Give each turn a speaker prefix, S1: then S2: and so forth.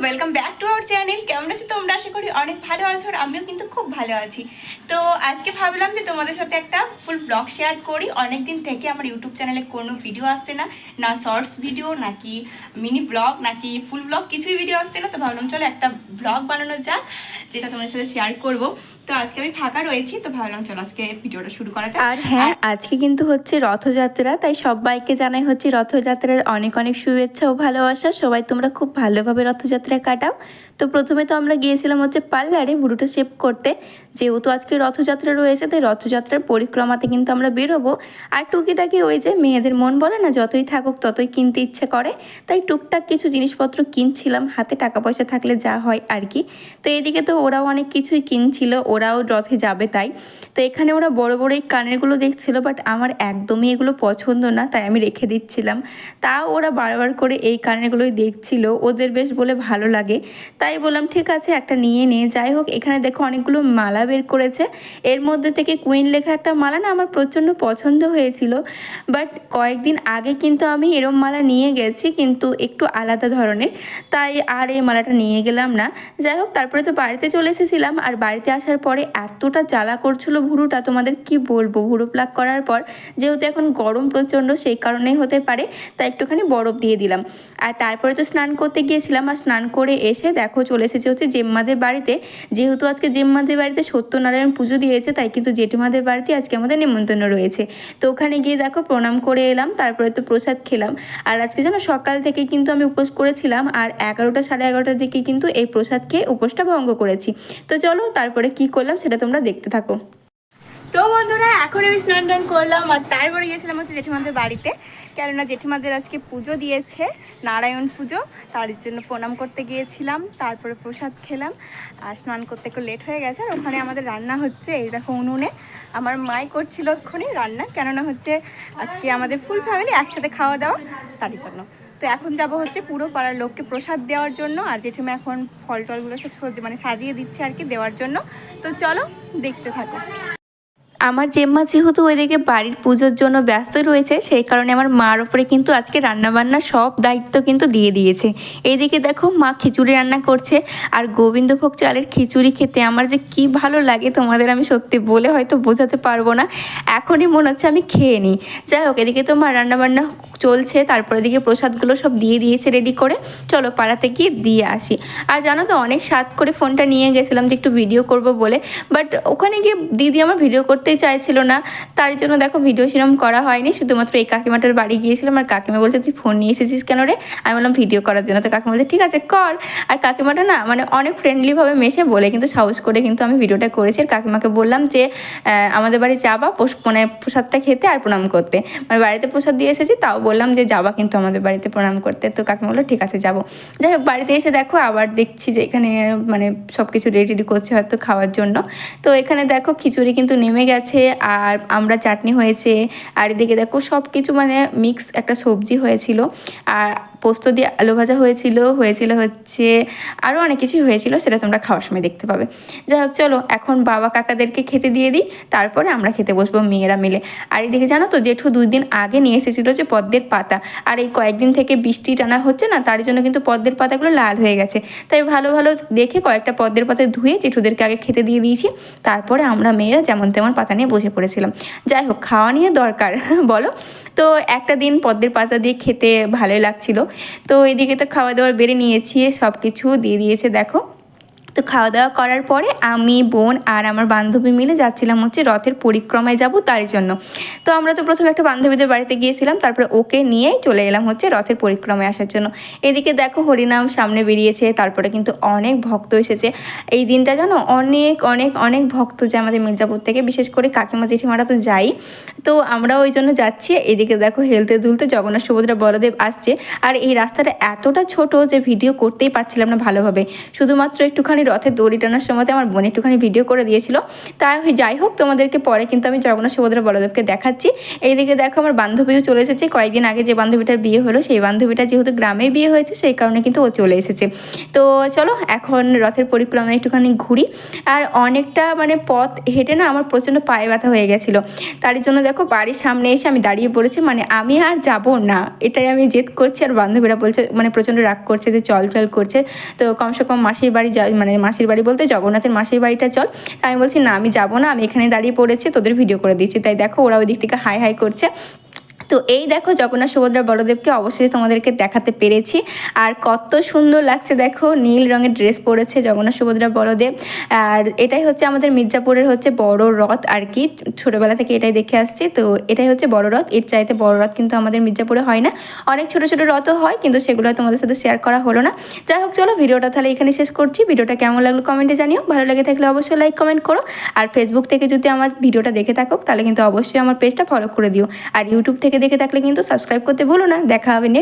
S1: Welcome back to our channel. কেমন আছো তোমরা? আশা করি অনেক ভালো আছো, আর আমিও কিন্তু খুব ভালো আছি। তো আজকে ভাবলাম যে তোমাদের সাথে একটা ফুল ব্লগ শেয়ার করি। অনেক দিন থেকে আমার ইউটিউব চ্যানেলে কোনো ভিডিও আসছে না, না শর্টস ভিডিও, নাকি মিনি ব্লগ, নাকি ফুল ব্লগ, কিছুই ভিডিও আসছে না। তো ভাবলাম চলো একটা ব্লগ বানানো যাক, যেটা তোমাদের সাথে শেয়ার করব। তো আজকে আমি ফাঁকা রয়েছি, তো ভাবলাম চলো আজকে ভিডিওটা শুরু করা যাক।
S2: আর হ্যাঁ, আজকে কিন্তু হচ্ছে রথযাত্রা, তাই সবাইকে জানাই হচ্ছে রথযাত্রার অনেক অনেক শুভেচ্ছা ও ভালোবাসা। সবাই তোমরা খুব ভালোভাবে রথযাত্রা কাটাও। তো প্রথমে তো আমরা গিয়েছিলাম হচ্ছে পার্লারে ভুরুটা শেভ করতে, যেহেতু আজকে রথযাত্রা রয়েছে, তাই রথযাত্রার পরিক্রমাতে কিন্তু আমরা বেরোবো। আর টুকিটাকি ওই যে মেয়েদের মন বলে না, যতই থাকুক ততই কিনতে ইচ্ছে করে, তাই টুকটাক কিছু জিনিসপত্র কিনছিলাম, হাতে টাকা পয়সা থাকলে যা হয় আর কি। তো এদিকে তো ওরাও অনেক কিছুই কিনছিল, ওরাও রথে যাবে তাই। তো এখানে ওরা বড় বড় এই কানেরগুলো দেখছিল, বাট আমার একদমই এগুলো পছন্দ না, তাই আমি রেখে দিচ্ছিলাম। তাও ওরা বারবার করে এই কানেরগুলোই দেখছিল, ওদের বেশ বলে ভালো লাগে, তাই বললাম ঠিক আছে একটা নিয়ে নে। যাই হোক, এখানে দেখো অনেকগুলো মালা বের করেছে। এর মধ্যে থেকে কুইন লেখা একটা মালা না আমার প্রচণ্ড পছন্দ হয়েছিল, বাট কয়েকদিন আগে কিন্তু আমি এরম মালা নিয়ে গেছি, কিন্তু একটু আলাদা ধরনের, তাই আর এই মালাটা নিয়ে গেলাম না। যাই হোক, তারপরে তো বাড়িতে চলে এসেছিলাম, আর বাড়িতে আসার পরে এতটা জ্বালা করছিল ভুরুটা, তোমাদের কি বলবো। ভুরু প্লাক করার পর যেহেতু এখন গরম প্রচণ্ড, সেই কারণেই হতে পারে, তাই একটুখানি বরফ দিয়ে দিলাম। আর তারপরে তো স্নান করতে গিয়েছিলাম, আর স্নান করে এসে দেখো চলে এসেছে হচ্ছে জেম্মাদের বাড়িতে। যেহেতু আজকে জেম্মাদের বাড়িতে সত্যনারায়ণ পুজো দিয়েছে, তাই কিন্তু জেঠিমাদের বাড়িতে আজকে আমাদের নিমন্ত্রণ রয়েছে। তো ওখানে গিয়ে দেখো প্রণাম করে এলাম, তারপরে তো প্রসাদ খেলাম। আর আজকে যেন সকাল থেকে কিন্তু আমি উপোস করেছিলাম, আর 11টা সাড়ে 11টার দিকে কিন্তু এই প্রসাদ খেয়ে উপোসটা ভঙ্গ করেছি। তো চলো তারপরে কি করলাম সেটা তোমরা দেখতে থাকো।
S1: তো বন্ধুরা, এখন আমি স্নান টান করলাম, আর তারপরে গিয়েছিলাম হচ্ছে জেঠিমাদের বাড়িতে, কেননা জেঠিমাদের আজকে পুজো দিয়েছে, নারায়ণ পুজো, তার জন্য প্রণাম করতে গিয়েছিলাম। তারপরে প্রসাদ খেলাম, আর স্নান করতে একটু লেট হয়ে গেছে। আর ওখানে আমাদের রান্না হচ্ছে, এই দেখো উনুনে আমার মাই করছিল ওখানে রান্না, কেননা হচ্ছে আজকে আমাদের ফুল ফ্যামিলি একসাথে খাওয়া দাওয়া, তার জন্য। তো এখন যাব হচ্ছে পুরো পাড়ার লোককে প্রসাদ দেওয়ার জন্য, আর জেঠিমা এখন ফল টলগুলো সব মানে সাজিয়ে দিচ্ছে আর কি, দেওয়ার জন্য। তো চলো দেখতে থাকো।
S2: আমার জেম্মা যেহেতু ওইদিকে বাড়ির পুজোর জন্য ব্যস্ত রয়েছে, সেই কারণে আমার মার ওপরে কিন্তু আজকে রান্নাবান্না সব দায়িত্ব কিন্তু দিয়ে দিয়েছে। এইদিকে দেখো মা খিচুড়ি রান্না করছে, আর গোবিন্দভোগ চালের খিচুড়ি খেতে আমার যে কি ভালো লাগে তোমাদের আমি সত্যি বলে হয়তো বোঝাতে পারবো না, এখনই মনে হচ্ছে আমি খেয়ে নিই। যাই হোক, এদিকে তো মা রান্নাবান্না চলছে, তারপরে এদিকে প্রসাদগুলো সব দিয়ে দিয়েছে রেডি করে। চলো পাড়াতে গিয়ে দিয়ে আসি। আর জানো তো, অনেক স্বাদ করে ফোনটা নিয়ে গেছিলাম যে একটু ভিডিও করব বলে, বাট ওখানে গিয়ে দিদি আমার ভিডিও করতেই চাইছিল না, তার জন্য দেখো ভিডিও সেরকম করা হয়নি। শুধুমাত্র এই কাকিমাটার বাড়ি গিয়েছিলাম, আর কাকিমা বলছে তুই ফোন নিয়ে এসেছিস কেন রে? আমি বললাম ভিডিও করার জন্য। তো কাকিমা বলছে ঠিক আছে কর। আর কাকিমাটা না মানে অনেক ফ্রেন্ডলিভাবে মেশে বলে কিন্তু সাহস করে কিন্তু আমি ভিডিওটা করেছি। আর কাকিমাকে বললাম যে আমাদের বাড়ি যাবা মানে প্রসাদটা খেতে আর প্রণাম করতে, মানে বাড়িতে প্রসাদ দিয়ে এসেছি, তাও বললাম যে যাবা কিন্তু আমাদের বাড়িতে প্রণাম করতে। তো কাকিমা বললো ঠিক আছে যাবো। যাই হোক, বাড়িতে এসে দেখো আবার দেখছি যে এখানে মানে সব কিছু রেডি করছে হয়তো খাওয়ার জন্য। তো এখানে দেখো খিচুড়ি কিন্তু নেমে গেছে, আর আমরা চাটনি হয়েছে, আর এদিকে দেখো সব কিছু মানে মিক্স একটা সবজি হয়েছিল, আর পোস্ত দিয়ে আলু ভাজা হয়েছিল হচ্ছে আরও অনেক কিছুই হয়েছিল, সেটা তোমরা খাওয়ার সময় দেখতে পাবে। যাই হোক চলো এখন বাবা কাকাদেরকে খেতে দিয়ে দিই, তারপরে আমরা খেতে বসবো মেয়েরা মিলে। আর এদিকে জানো তো জেঠু 2 দিন আগে নিয়ে এসেছিলো যে পদ্মের পাতা, আর এই কয়েকদিন থেকে বৃষ্টি টানা হচ্ছে না, তার জন্য কিন্তু পদ্মের পাতাগুলো লাল হয়ে গেছে, তাই ভালো ভালো দেখে কয়েকটা পদ্মের পাতা ধুয়ে জেঠুদেরকে আগে খেতে দিয়ে দিয়েছি। তারপরে আমরা মেয়েরা যেমন তেমন পাতা নিয়ে বসে পড়েছিলাম। যাই হোক, খাওয়া নিয়ে দরকার বলো। তো একটা দিন পদ্মের পাতা দিয়ে খেতে ভালোই লাগছিল। তো এদিকে তো খাওয়া দাওয়া বেড়ে নিয়েছি, সব কিছু দিয়ে দিয়েছে দেখো। তো খাওয়া দাওয়া করার পরে আমি, বোন আর আমার বান্ধবী মিলে যাচ্ছিলাম হচ্ছে রথের পরিক্রমায় যাব তার জন্য। তো আমরা তো প্রথমে একটা বান্ধবীদের বাড়িতে গিয়েছিলাম, তারপরে ওকে নিয়েই চলে এলাম হচ্ছে রথের পরিক্রমায় আসার জন্য। এদিকে দেখো হরিনাম সামনে বেরিয়েছে, তারপরে কিন্তু অনেক ভক্ত এসেছে এই দিনটা, জানো অনেক অনেক অনেক ভক্ত যে আমাদের মির্জাপুর থেকে, বিশেষ করে কাকিমা জেঠিমারা তো যাই, তো আমরাও ওই জন্য যাচ্ছি। এদিকে দেখো হেলতে দুলতে জগন্নাথ সুভদ্রা বলদেব আসছে, আর এই রাস্তাটা এতটা ছোট যে ভিডিও করতেই পারছিলাম না ভালোভাবে, শুধুমাত্র একটুখানি রথের দড়ি টানার সময় আমার বোন একটুখানি ভিডিও করে দিয়েছিল। তাই যাই হোক, তোমাদেরকে পরে কিন্তু আমি জগন্নাথ সুভদ্রা বলদেবকে দেখাচ্ছি। এইদিকে দেখো আমার বান্ধবীও চলে এসেছে। কয়েকদিন আগে যে বান্ধবীটার বিয়ে হলো সেই বান্ধবীটা যেহেতু গ্রামে বিয়ে হয়েছে সেই কারণে কিন্তু ও চলে এসেছে। তো চলো এখন রথের পরিক্রমা একটুখানি ঘুরি। আর অনেকটা মানে পথ হেঁটে না আমার প্রচণ্ড পায়ে ব্যথা হয়ে গেছিলো। তার জন্য দেখো বাড়ির সামনে এসে আমি দাঁড়িয়ে পড়েছি, মানে আমি আর যাব না এটাই আমি জেদ করছি। আর বান্ধবীরা বলছে, মানে প্রচণ্ড রাগ করছে যে চল চল করছে। তো কমসে কম মাসির বাড়ি মানে মাসির বাড়ি বলতে জগন্নাথের মাসির বাড়িটা চল। তাই আমি বলছি না আমি যাব না, আমি এখানে দাঁড়িয়ে পড়েছি, তোদের ভিডিও করে দিচ্ছি। তাই দেখো ওরা ওই দিক থেকে হাই হাই করছে। তো এই দেখো জগন্নাথ সুভদ্রা বলদেবকে অবশ্যই তোমাদেরকে দেখাতে পেরেছি। আর কত সুন্দর লাগছে দেখো, নীল রঙের ড্রেস পরেছে জগন্নাথ সুভদ্রা বলদেব। আর এটাই হচ্ছে আমাদের মির্জাপুরের হচ্ছে বড় রথ আর কি, ছোটোবেলা থেকে এটাই দেখে আসছি। তো এটাই হচ্ছে বড় রথ, এর চাইতে বড় রথ কিন্তু আমাদের মির্জাপুরে হয় না। অনেক ছোটো ছোটো রথও হয় কিন্তু সেগুলো তোমাদের সাথে শেয়ার করা হলো না। যাই হোক চলো ভিডিওটা তাহলে এখানে শেষ করছি। ভিডিওটা কেমন লাগলো কমেন্টে জানিও, ভালো লেগে থাকলে অবশ্যই লাইক কমেন্ট করো। আর ফেসবুক থেকে যদি আমার ভিডিওটা দেখে থাকো তাহলে কিন্তু অবশ্যই আমার পেজটা ফলো করে দিও। আর ইউটিউব থেকে দেখে থাকলে কিন্তু সাবস্ক্রাইব করতে ভুলো না। দেখা হবে নেক্সট